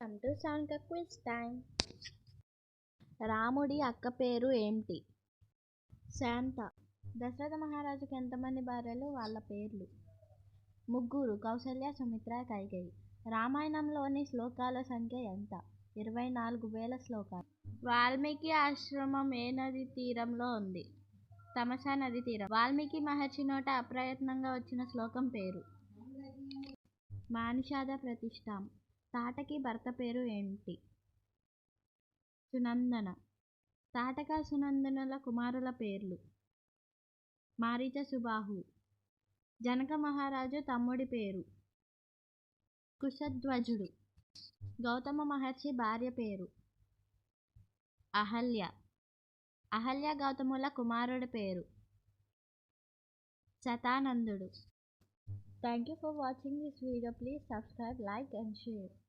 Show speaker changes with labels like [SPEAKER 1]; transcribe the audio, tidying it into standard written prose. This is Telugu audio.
[SPEAKER 1] Welcome to sound quiz time. రాముడి అక్క పేరు ఏంటి? శాంత. దశరథ మహారాజుకి ఎంతమంది భార్యలు? వాళ్ళ పేర్లు. ముగ్గురు. కౌసల్య, సుమిత్ర, కైకేయి. రామాయణంలోని శ్లోకాల సంఖ్య ఎంత? 24,000 శ్లోకాలు. వాల్మీకి ఆశ్రమం ఏ నది తీరంలో ఉంది? తమసా నది తీరం. వాల్మీకి మహర్షి నోట అప్రయత్నంగా వచ్చిన శ్లోకం పేరు? మానిషాద ప్రతిష్టాం. తాటకి భర్త పేరు ఏంటి? సునందన. తాటక సునందనుల కుమారుల పేర్లు? మారీచ, సుబాహు. జనక మహారాజు తమ్ముడి పేరు? కుశధ్వజుడు. గౌతమ మహర్షి భార్య పేరు? అహల్య. అహల్య గౌతముల కుమారుడి పేరు? శతానందుడు. Thank you for watching this video. Please subscribe, like and share.